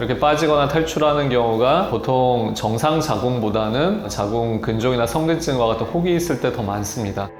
이렇게 빠지거나 탈출하는 경우가 보통 정상 자궁보다는 자궁 근종이나 성근증과 같은 혹이 있을 때 더 많습니다.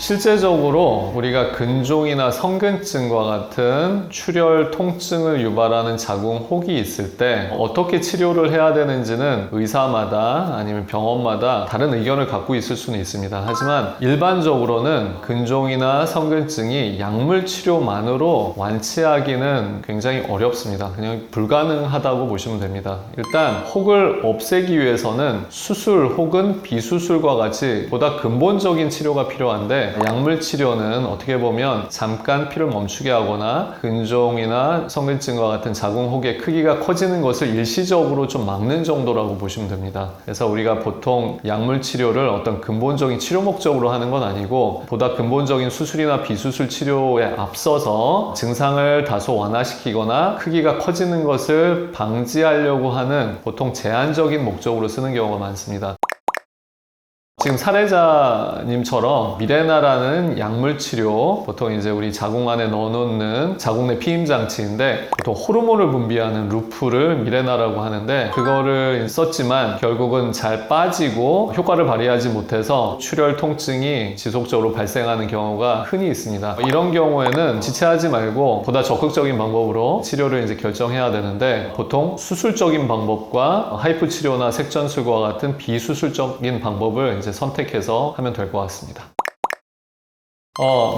실제적으로 우리가 근종이나 성근증과 같은 출혈 통증을 유발하는 자궁 혹이 있을 때 어떻게 치료를 해야 되는지는 의사마다 아니면 병원마다 다른 의견을 갖고 있을 수는 있습니다. 하지만 일반적으로는 근종이나 성근증이 약물 치료만으로 완치하기는 굉장히 어렵습니다. 그냥 불가능하다고 보시면 됩니다. 일단 혹을 없애기 위해서는 수술 혹은 비수술과 같이 보다 근본적인 치료가 필요한데, 약물 치료는 어떻게 보면 잠깐 피를 멈추게 하거나 근종이나 성근증과 같은 자궁 혹의 크기가 커지는 것을 일시적으로 좀 막는 정도라고 보시면 됩니다. 그래서 우리가 보통 약물 치료를 어떤 근본적인 치료 목적으로 하는 건 아니고, 보다 근본적인 수술이나 비수술 치료에 앞서서 증상을 다소 완화시키거나 크기가 커지는 것을 방지하려고 하는 보통 제한적인 목적으로 쓰는 경우가 많습니다. 지금 사례자님처럼 미레나라는 약물 치료, 보통 이제 우리 자궁 안에 넣어놓는 자궁 내 피임 장치인데, 보통 호르몬을 분비하는 루프를 미레나라고 하는데, 그거를 썼지만 결국은 잘 빠지고 효과를 발휘하지 못해서 출혈 통증이 지속적으로 발생하는 경우가 흔히 있습니다. 이런 경우에는 지체하지 말고 보다 적극적인 방법으로 치료를 이제 결정해야 되는데, 보통 수술적인 방법과 하이프 치료나 색전술과 같은 비수술적인 방법을 이제 선택해서 하면 될 것 같습니다.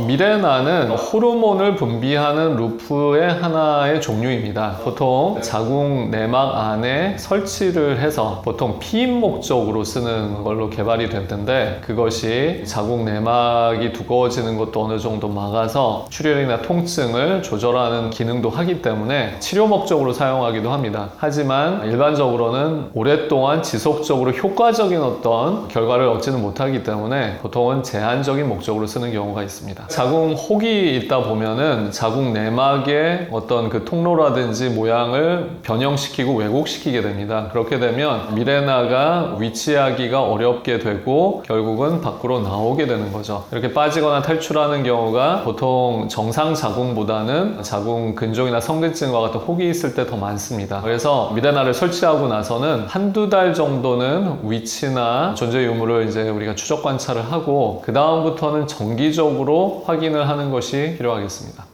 미레나는 호르몬을 분비하는 루프의 하나의 종류입니다. 보통 자궁 내막 안에 설치를 해서 보통 피임 목적으로 쓰는 걸로 개발이 됐는데, 그것이 자궁 내막이 두꺼워지는 것도 어느 정도 막아서 출혈이나 통증을 조절하는 기능도 하기 때문에 치료 목적으로 사용하기도 합니다. 하지만 일반적으로는 오랫동안 지속적으로 효과적인 어떤 결과를 얻지는 못하기 때문에 보통은 제한적인 목적으로 쓰는 경우가 있습니다. 자궁 혹이 있다 보면은 자궁 내막의 어떤 그 통로라든지 모양을 변형시키고 왜곡시키게 됩니다. 그렇게 되면 미레나가 위치하기가 어렵게 되고 결국은 밖으로 나오게 되는 거죠. 이렇게 빠지거나 탈출하는 경우가 보통 정상 자궁보다는 자궁 근종이나 성근증과 같은 혹이 있을 때 더 많습니다. 그래서 미레나를 설치하고 나서는 한두 달 정도는 위치나 존재 유무를 이제 우리가 추적 관찰을 하고, 그 다음부터는 정기적으로 확인을 하는 것이 필요하겠습니다.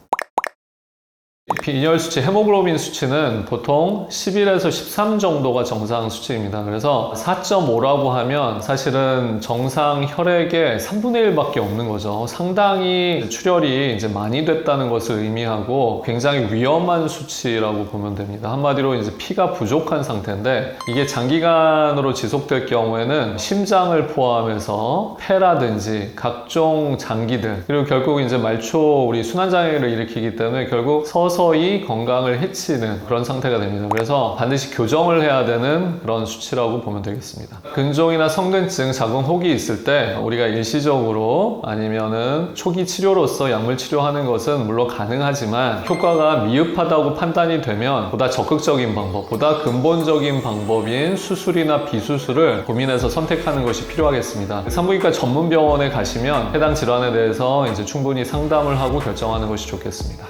빈혈 수치, 헤모글로빈 수치는 보통 11에서 13 정도가 정상 수치입니다. 그래서 4.5라고 하면 사실은 정상 혈액의 3분의 1밖에 없는 거죠. 상당히 출혈이 이제 많이 됐다는 것을 의미하고 굉장히 위험한 수치라고 보면 됩니다. 한마디로 이제 피가 부족한 상태인데, 이게 장기간으로 지속될 경우에는 심장을 포함해서 폐라든지 각종 장기들, 그리고 결국 이제 말초 우리 순환장애를 일으키기 때문에 결국 서서히 건강을 해치는 그런 상태가 됩니다. 그래서 반드시 교정을 해야 되는 그런 수치라고 보면 되겠습니다. 근종이나 성근증, 자궁 혹이 있을 때 우리가 일시적으로 아니면은 초기 치료로서 약물 치료하는 것은 물론 가능하지만, 효과가 미흡하다고 판단이 되면 보다 적극적인 방법, 보다 근본적인 방법인 수술이나 비수술을 고민해서 선택하는 것이 필요하겠습니다. 산부인과 전문 병원에 가시면 해당 질환에 대해서 이제 충분히 상담을 하고 결정하는 것이 좋겠습니다.